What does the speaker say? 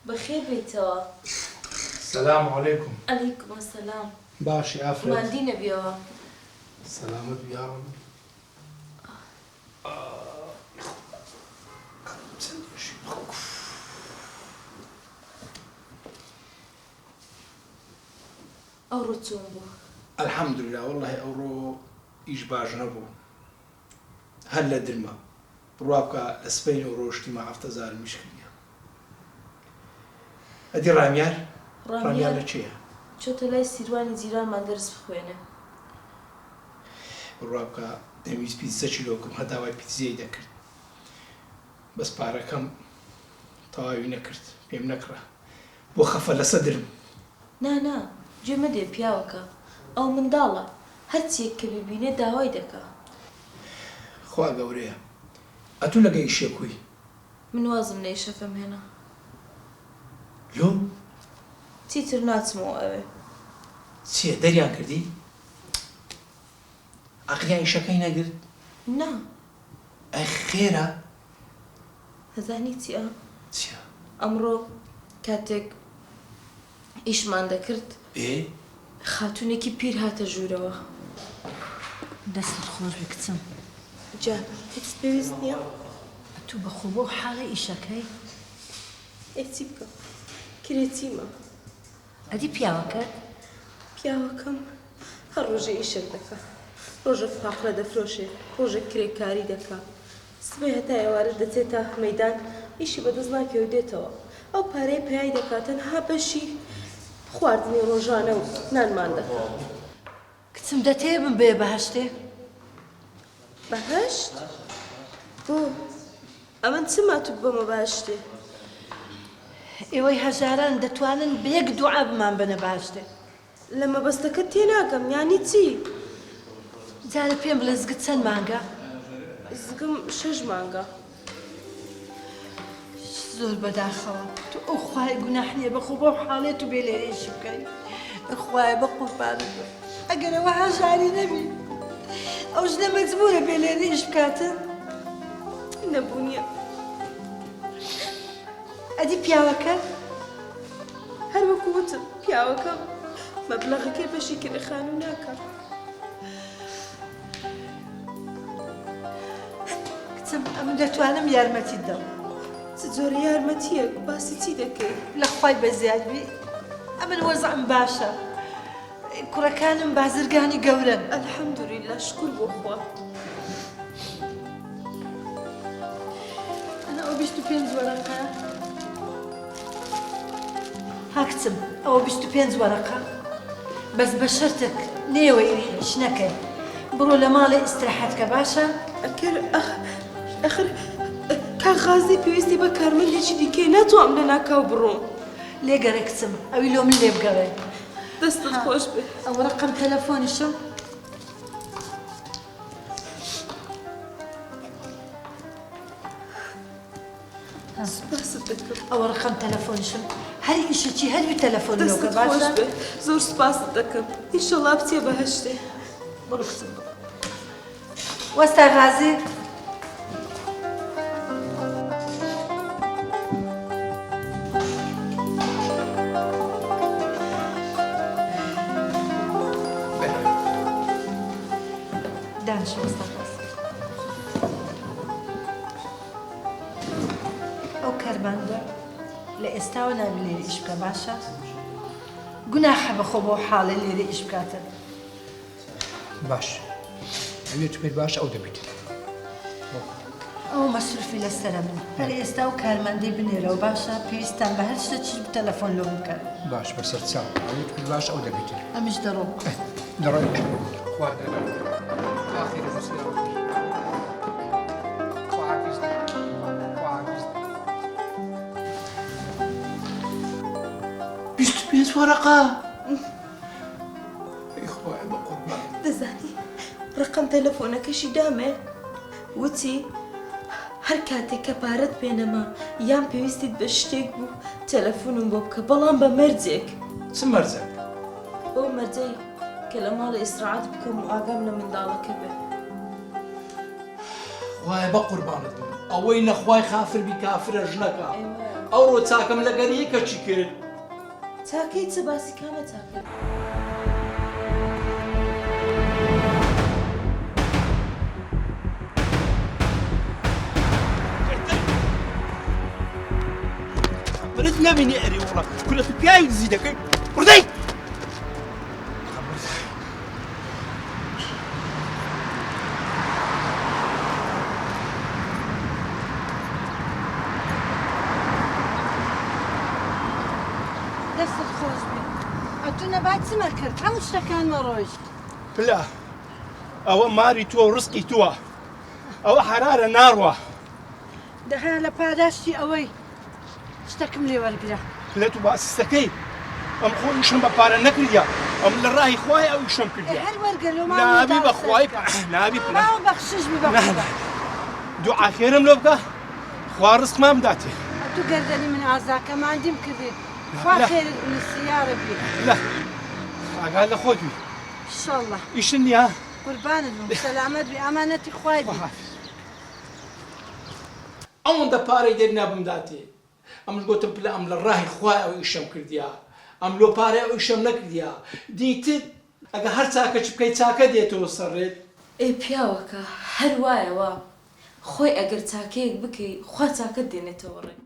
بخير بيتوا. السلام عليكم. عليكم السلام. باشي عفرت. ما عندينا بيوا. سلامت يا رب. أورو تسومبو. الحمد لله والله أورو إجباج نبو. هلا درما بروابك اسبين وروشتي مع افتزار المشكلة. أدي راميار لتشيها. شو تلاقي سيروان زيران ما درس بخوينه. بروابك دميز بيتزا شلوكم هذا واي بيتزا ذكرت. بس باركم طاوي نكرت بيم نكره. وخف لصدرم. نا جمدي بياوكا أو من ضالة هرتي كبيبيني داوي دكا. خوا قوريا. أتو لقي شيء من وازم ليش أفهم هنا. لو تيتر نات مو أوي. سي دريان كردي. أخيان شكينا قرد. نا. أخيرا. هزاني تيا. تيا. أمرو كاتك إيش ما ذكرت. إيه. خاتوني كي بير هات جوروا. دست خوش بکتم. جان هیچ بيوز نيا. تو بخوبو حاله ایشکی. إتيبكا كريتيما. ادی پیاوکت. پیاوەکەم هەر ڕۆژە ئیشێک دەکا ڕۆژە فاقرە دەفرۆشێ ڕۆژە کرێکاری دەکا سبەی هەتا ئێوارە دەچێتە مەیدان ئیشی بەدەست ناکەوێ و دێتەوە ئەو پارەی پێیای دەکات تەنها بەشی خواردنی ڕۆژانە و نانمان دەکا کتم دەتێبم بێ بەهەشتێ بەهەشت بۆ ئەمن چما تو بۆمە بەهەشتێ ئێوەی هەژاران دەتوانن بەیەک دوعا بمان بنە بەهەشتێ لە مەبەستەکەت تێناگەم یانی چی جارە پێم بڵێ زگت چەند مانگە زگم 6 مانگە زۆر بەداخەوە تو ئەو خوای گوناحنیە بەخۆ بۆ حاڵێت و بێ لێرێشی بکەین خوایە بە قوربانت بە ئەگەر ئەوە هەژاری نەبی ئەو ژنە مەجبورە بێ لێرێش بکاتن نەبوونیە ئەدی پیاوەکە هەر وەکو وتم پیاوەکەم مەبلەغەکەی بەشی کرێخان و ناکە کچم ئەم دەتوانم یارمەتیت دەم چ جۆرە یارمەتیە باسی چی دەکەی لە خوای بەزیادبی ئەمن وەزعم باشە کوڕەکانم بازرگانی گەورن ئەلحەمدولیلا شکر بۆ خوا ئەنا ئەو 25 وەرەقە ها کچم ئەوە 25 وەرەقە بەس بە شەرتێک نێوەی هیچ نەکەی بڕۆ لە ماڵی ئیستراحەتکە باشە ئەخر کاغازی پێویستی بە کارمەندێکی دیکەی ناتوانم لە ناکاو بڕۆم لێگەڕێ کچم ئەوی لۆ من لێ بگەڕێ دەستت خۆش بێ ئەوە ڕقم تەلەفۆنیشم سپاست دەکەم ئەوە ڕقم تەلەفۆنیشم هەر ئیشەکی هەروی تەلەفۆن لۆکە دەستت خۆش باشە بێ زۆر سپاست دەکەم ئینشەڵا بچێ بەهەشتێ بڕۆ کچم وەستا غازی دانش وەستا غازی ئەو کارمەندە لە ئێستاوە ناوی لێرە ئیش بکە باشە گوناحە بەخۆ بۆ حاڵە لێرە ئیش بکاتن باش ئەوێت پێت باش ئەو دەبیت ئەو مەسروفی لەسرە من هەر ئێستا و کارمەندەی بنێرەوە باشە پێویستان بە هەر شتێکی تەلەفۆن لۆ بکەن باش بەسەر چاو ئەوێت پێت باش ئەو دەبیت ئەمیش دەڕۆ دەڕۆی خوا آخر المسلم خواحافظ خواحافظ 25 ورقة إخوة بقربان دەزانی ڕقم تەلەفۆنەکەشی دامێ وتی هەر کاتێک کە پارەت پێنەما یان پێویستیت بە شتێک بوو تەلەفۆنم بۆ بکە بەڵام بە مەرجێک چ مەرجێک بۆ مەرجەی کە لە ماڵی ئیسراحەت بکەم و ئاگام لە منداڵەکە بێ خوایە بە قوربانت بم ئەوەی نەخوای خافر بی کافرە ژنەکە ئەوڕۆ چاکەم لەگەری کەچی کرد چاکەی چه باسی کامە چاکە؟ برد نبینی ئەری وڵە کورە تو پیاوی دزی دەکەی بڕدەی دەستت خۆش بێ ئەتو نەبات چمە کرد هەموو شتەکانمە ڕۆیشت پلا ئەوە ماری تووە و ڕزقی تووە ئەوە حرارە ناڕوە دەها لە پاداشتی ئەوەی شتەکەم لێ وەرگرە لە تو باسیستەکەی ئەم خۆ ئیشم بە پارە نەکردیا ئەم لە ڕای خوای ئەو ئیشم کردیا هەر وەرگەلۆ نابی بە خوای نابی پلا ماوە بەخشش ببە دوعا خێرم لێ بکە خوا ڕزقمان بداتێ ئەتو گەردەنی من ئازاکەماندیم کردێت خوا خێرت نسیارە بێ لا ئاگال لە خۆت بی ئینشاڵڵا ئیشن نییە قوربانت بم سەلامەت بێ ئەمانەتی خوای بێ ئەوەندە پارەی دێر نابمداتێ ئەمش گوتم پلە ئەم لە ڕاهی خوای ئەو ئیشەم کردیا ئەم لۆ پارەی ئەو ئیشەم نەکردیا دیتر ئەگە هەر چاکە چ بکەی چاکە دێتەوە سەرڕێت ئێ پیاوەکە هەر وایەوە خۆی ئەگەر چاکەیەک بکەی خوا چاکەت دێنێتەوە ڕێ